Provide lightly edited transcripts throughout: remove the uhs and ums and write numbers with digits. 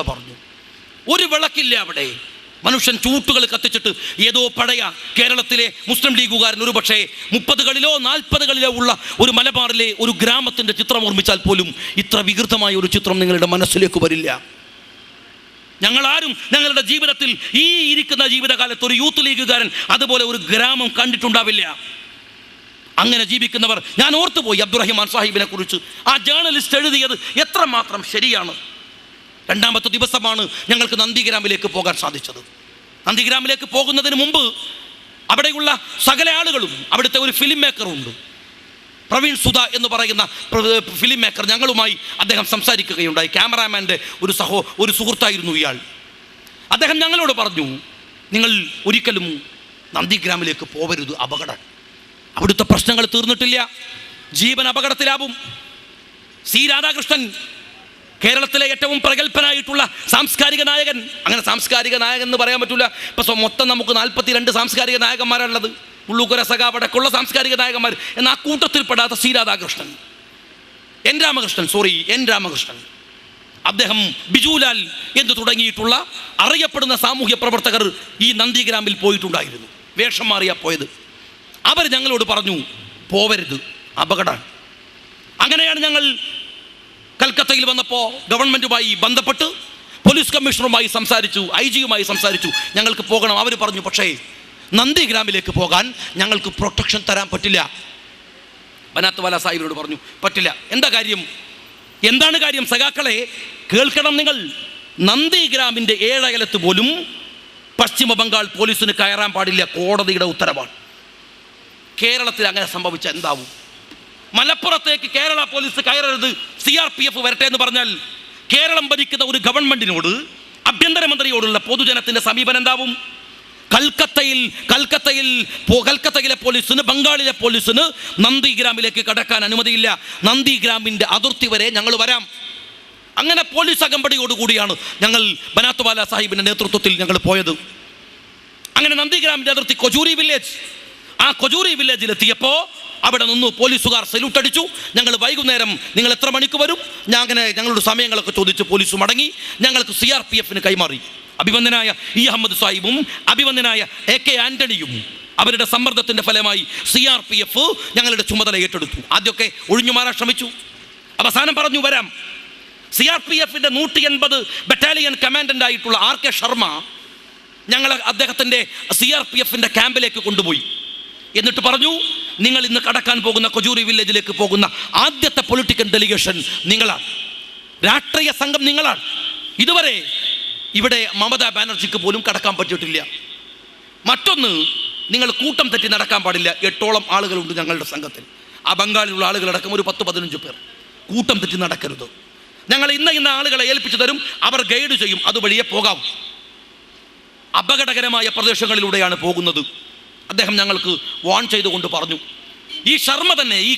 പറഞ്ഞു. ഒരു വിളക്കില്ല അവിടെ. മനുഷ്യൻ ചൂട്ടുകൾ കത്തിച്ചിട്ട് ഏതോ പഴയ കേരളത്തിലെ മുസ്ലിം ലീഗുകാരൻ ഒരു പക്ഷേ 30കളിലോ 40കളിലോ ഉള്ള ഒരു മലബാറിലെ ഒരു ഗ്രാമത്തിൻ്റെ ചിത്രം ഓർമ്മിച്ചാൽ പോലും ഇത്ര വികൃതമായ ഒരു ചിത്രം നിങ്ങളുടെ മനസ്സിലേക്ക് വരില്ല. ഞങ്ങളാരും ഞങ്ങളുടെ ജീവിതത്തിൽ ഈ ഇരിക്കുന്ന ജീവിതകാലത്ത് ഒരു യൂത്ത് ലീഗുകാരൻ അതുപോലെ ഒരു ഗ്രാമം കണ്ടിട്ടുണ്ടാവില്ല. അങ്ങനെ ജീവിക്കുന്നവർ, ഞാൻ ഓർത്തുപോയി അബ്ദുറഹിമാൻ സാഹിബിനെ കുറിച്ച്. ആ ജേർണലിസ്റ്റ് എഴുതിയത് എത്രമാത്രം ശരിയാണ്. 2ാമത്തെ ദിവസമാണ് ഞങ്ങൾക്ക് നന്ദിഗ്രാമിലേക്ക് പോകാൻ സാധിച്ചത്. നന്ദിഗ്രാമിലേക്ക് പോകുന്നതിന് മുമ്പ് അവിടെയുള്ള സകല ആളുകളും, അവിടുത്തെ ഒരു ഫിലിം മേക്കറുണ്ട്, പ്രവീൺ സുധ എന്ന് പറയുന്ന ഫിലിം മേക്കർ, ഞങ്ങളുമായി അദ്ദേഹം സംസാരിക്കുകയുണ്ടായി. ക്യാമറാമാൻ്റെ ഒരു സുഹൃത്തായിരുന്നു ഇയാൾ. അദ്ദേഹം ഞങ്ങളോട് പറഞ്ഞു, നിങ്ങൾ ഒരിക്കലും നന്ദിഗ്രാമിലേക്ക് പോവരുത്, അപകടം. അവിടുത്തെ പ്രശ്നങ്ങൾ തീർന്നിട്ടില്ല, ജീവൻ അപകടത്തിലാവും. സി രാധാകൃഷ്ണൻ, കേരളത്തിലെ ഏറ്റവും പ്രഗത്ഭനായിട്ടുള്ള സാംസ്കാരിക നായകൻ, അങ്ങനെ സാംസ്കാരിക നായകൻ എന്ന് പറയാൻ പറ്റില്ല, ഇപ്പം മൊത്തം നമുക്ക് 42 സാംസ്കാരിക നായകന്മാരാണുള്ളത്. ഉള്ളൂക്കര സഖാവടക്കുള്ള സാംസ്കാരിക നായകന്മാർ. എന്നാൽ ആ കൂട്ടത്തിൽപ്പെടാത്ത സി രാധാകൃഷ്ണൻ, എൻ രാമകൃഷ്ണൻ, അദ്ദേഹം ബിജുലാൽ എന്ന് തുടങ്ങിയിട്ടുള്ള അറിയപ്പെടുന്ന സാമൂഹ്യ പ്രവർത്തകർ ഈ നന്ദിഗ്രാമിൽ പോയിട്ടുണ്ടായിരുന്നു. വേഷം മാറിയാ പോയത്. അവർ ഞങ്ങളോട് പറഞ്ഞു, പോവരുത്, അപകടമാണ്. അങ്ങനെയാണ് ഞങ്ങൾ കൽക്കത്തയിൽ വന്നപ്പോൾ ഗവൺമെൻറ്റുമായി ബന്ധപ്പെട്ട് പോലീസ് കമ്മീഷണറുമായി സംസാരിച്ചു, IG-യുമായി സംസാരിച്ചു, ഞങ്ങൾക്ക് പോകണം. അവർ പറഞ്ഞു, പക്ഷേ നന്ദിഗ്രാമിലേക്ക് പോകാൻ ഞങ്ങൾക്ക് പ്രൊട്ടക്ഷൻ തരാൻ പറ്റില്ല. ബനാത്വാല സാഹിബിനോട് പറഞ്ഞു, പറ്റില്ല. എന്താണ് കാര്യം? സഖാക്കളെ കേൾക്കണം നിങ്ങൾ. നന്ദിഗ്രാമിൻ്റെ 7 അയലത്ത് പോലും പശ്ചിമ ബംഗാൾ പോലീസിന് കയറാൻ പാടില്ല, കോടതിയുടെ ഉത്തരവാണ്. കേരളത്തിൽ അങ്ങനെ സംഭവിച്ചാൽ എന്താവും? മലപ്പുറത്തേക്ക് കേരള പോലീസ് കയറരുത്, CRPF വരട്ടെ എന്ന് പറഞ്ഞാൽ കേരളം ഭരിക്കുന്ന ഒരു ഗവൺമെന്റിനോട്, ആഭ്യന്തരമന്ത്രിയോടുള്ള പൊതുജനത്തിന്റെ സമീപനം എന്താവും? കൽക്കത്തയിലെ പോലീസിന്, ബംഗാളിലെ പോലീസിന് നന്ദിഗ്രാമിലേക്ക് കടക്കാൻ അനുമതിയില്ല. നന്ദിഗ്രാമിൻ്റെ അതിർത്തി വരെ ഞങ്ങൾ വരാം. അങ്ങനെ പോലീസ് അകമ്പടിയോടുകൂടിയാണ് ഞങ്ങൾ ബനാത്വാല സാഹിബിൻ്റെ നേതൃത്വത്തിൽ ഞങ്ങൾ പോയത്. അങ്ങനെ നന്ദിഗ്രാമിൻ്റെ അതിർത്തി കൊജൂരി വില്ലേജ്. ആ കൊജൂരി വില്ലേജിലെത്തിയപ്പോൾ അവിടെ നിന്ന് പോലീസുകാർ സല്യൂട്ട് അടിച്ചു. ഞങ്ങൾ വൈകുന്നേരം നിങ്ങൾ എത്ര മണിക്ക് വരും, ഞങ്ങളുടെ സമയങ്ങളൊക്കെ ചോദിച്ച് പോലീസ് മടങ്ങി. ഞങ്ങൾക്ക് CRPFന് കൈമാറി. അഭിവന്ദനായ അഹമ്മദ് സാഹിബും അഭിവന്ദനായ AK ആന്റണിയും അവരുടെ സമ്മർദ്ദത്തിൻ്റെ ഫലമായി CRPF ഞങ്ങളുടെ ചുമതല ഏറ്റെടുത്തു. ആദ്യമൊക്കെ ഒഴിഞ്ഞുമാറാൻ ശ്രമിച്ചു, അവസാനം പറഞ്ഞു വരാം. CRPFൻ്റെ 180 ബറ്റാലിയൻ കമാൻഡൻ്റ് ആയിട്ടുള്ള RK ശർമ്മ ഞങ്ങളെ അദ്ദേഹത്തിൻ്റെ CRPFൻ്റെ ക്യാമ്പിലേക്ക് കൊണ്ടുപോയി. എന്നിട്ട് പറഞ്ഞു, നിങ്ങൾ ഇന്ന് കടക്കാൻ പോകുന്ന കൊജൂരി വില്ലേജിലേക്ക് പോകുന്ന ആദ്യത്തെ പൊളിറ്റിക്കൽ ഡെലിഗേഷൻ നിങ്ങളാണ്, രാഷ്ട്രീയ സംഘം നിങ്ങളാണ്. ഇതുവരെ ഇവിടെ മമതാ ബാനർജിക്ക് പോലും കടക്കാൻ പറ്റിയിട്ടില്ല. മറ്റൊന്ന്, നിങ്ങൾ കൂട്ടം തെറ്റി നടക്കാൻ പാടില്ല. 8ഓളം ആളുകളുണ്ട് ഞങ്ങളുടെ സംഘത്തിൽ. ആ ബംഗാളിലുള്ള ആളുകളടക്കം ഒരു 10-15 പേർ. കൂട്ടം തെറ്റി നടക്കരുത്. ഞങ്ങൾ ഇന്ന ആളുകളെ ഏൽപ്പിച്ചു തരും, അവർ ഗൈഡ് ചെയ്യും, അതുവഴിയെ പോകാം. അപകടകരമായ പ്രദേശങ്ങളിലൂടെയാണ് പോകുന്നത്. അദ്ദേഹം ഞങ്ങൾക്ക് വാൺ ചെയ്തുകൊണ്ട് പറഞ്ഞു. ഈ ശർമ്മ തന്നെ, ഈ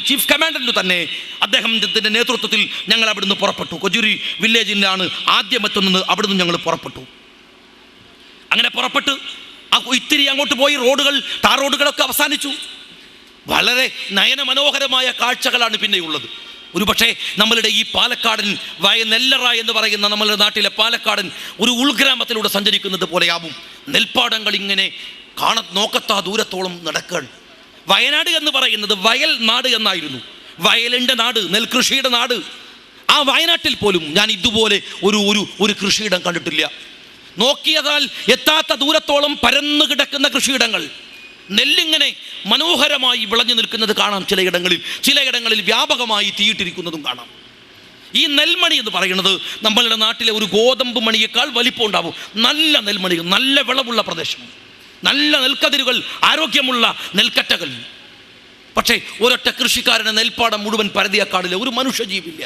ചീഫ് കമാൻഡന്റ് തന്നെ, അദ്ദേഹത്തിൻ്റെ നേതൃത്വത്തിൽ ഞങ്ങൾ അവിടുന്ന് പുറപ്പെട്ടു. കൊജൂരി വില്ലേജിലാണ് ആദ്യം എത്തുന്നത്. അവിടുന്ന് ഞങ്ങൾ പുറപ്പെട്ടു. അങ്ങനെ പുറപ്പെട്ട് ഇത്തിരി അങ്ങോട്ട് പോയി ടാർ റോഡുകളൊക്കെ അവസാനിച്ചു. വളരെ നയനമനോഹരമായ കാഴ്ചകളാണ് പിന്നെയുള്ളത്. ഒരുപക്ഷെ നമ്മളുടെ ഈ പാലക്കാടൻ നെല്ലറ എന്ന് പറയുന്ന നമ്മളുടെ നാട്ടിലെ പാലക്കാടൻ ഒരു ഉൾഗ്രാമത്തിലൂടെ സഞ്ചരിക്കുന്നത് പോലെയാവും. നെൽപ്പാടങ്ങൾ ഇങ്ങനെ നോക്കത്താ ദൂരത്തോളം നടക്കുകയാണ്. വയനാട് എന്ന് പറയുന്നത് വയൽ നാട് എന്നായിരുന്നു, വയലിൻ്റെ നാട്, നെൽകൃഷിയുടെ നാട്. ആ വയനാട്ടിൽ പോലും ഞാൻ ഇതുപോലെ ഒരു കൃഷിയിടം കണ്ടിട്ടില്ല. നോക്കിയതാൽ എത്താത്ത ദൂരത്തോളം പരന്നു കിടക്കുന്ന കൃഷിയിടങ്ങൾ, നെല്ലിങ്ങനെ മനോഹരമായി വിളഞ്ഞു നിൽക്കുന്നത് കാണാം. ചിലയിടങ്ങളിൽ വ്യാപകമായി തീയിട്ടിരിക്കുന്നതും കാണാം. ഈ നെൽമണി എന്ന് പറയുന്നത് നമ്മളുടെ നാട്ടിലെ ഒരു ഗോതമ്പ് മണിയേക്കാൾ വലിപ്പം ഉണ്ടാവും. നല്ല നെൽമണികൾ, നല്ല വിളവുള്ള പ്രദേശം, നല്ല നെൽക്കതിരുകൾ, ആരോഗ്യമുള്ള നെൽക്കറ്റകൾ. പക്ഷേ ഒരൊറ്റ കൃഷിക്കാരന് നെൽപ്പാടം മുഴുവൻ പരതിയാക്കാടില്ല, ഒരു മനുഷ്യജീവില്ല.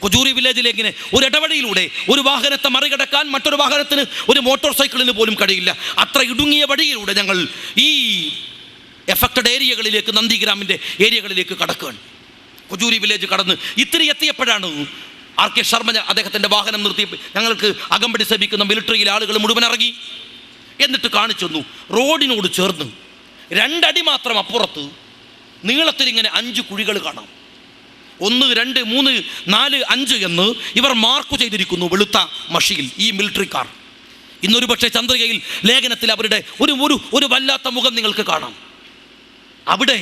കൊജൂരി വില്ലേജിലെങ്ങനെ ഒരു ഇടവഴിയിലൂടെ ഒരു വാഹനത്തെ മറികടക്കാൻ മറ്റൊരു വാഹനത്തിന്, ഒരു മോട്ടോർ സൈക്കിളിന് പോലും കഴിയില്ല. അത്ര ഇടുങ്ങിയ വഴിയിലൂടെ ഞങ്ങൾ ഈ എഫക്റ്റഡ് ഏരിയകളിലേക്ക്, നന്ദിഗ്രാമിൻ്റെ ഏരിയകളിലേക്ക് കടക്കുകയാണ്. കൊജൂരി വില്ലേജ് കടന്ന് ഇത്തിരി എത്തിയപ്പോഴാണ് RK ശർമ്മ അദ്ദേഹത്തിൻ്റെ വാഹനം നിർത്തി ഞങ്ങൾക്ക് അകമ്പടി സേവിക്കുന്ന മിലിറ്ററിയിലെ ആളുകൾ മുഴുവൻ ഇറങ്ങി. എന്നിട്ട് കാണിച്ചു തന്നു, റോഡിനോട് ചേർന്ന് 2 അടി മാത്രം അപ്പുറത്ത് നീളത്തിൽ ഇങ്ങനെ 5 കുഴികൾ കാണാം. 1, 2, 3, 4, 5 എന്ന് ഇവർ മാർക്ക് ചെയ്തിരിക്കുന്നു വെളുത്ത മഷിയിൽ ഈ മിലിറ്ററി കാർ. ഇന്നൊരു പക്ഷേ ചന്ദ്രികയിൽ ലേഖനത്തിൽ അവരുടെ ഒരു വല്ലാത്ത മുഖം നിങ്ങൾക്ക് കാണാം. അവിടെ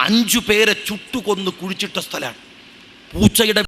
5 പേരെ ചുട്ടുകൊന്ന് കുഴിച്ചിട്ട സ്ഥലമാണ്. പൂച്ചയുടെ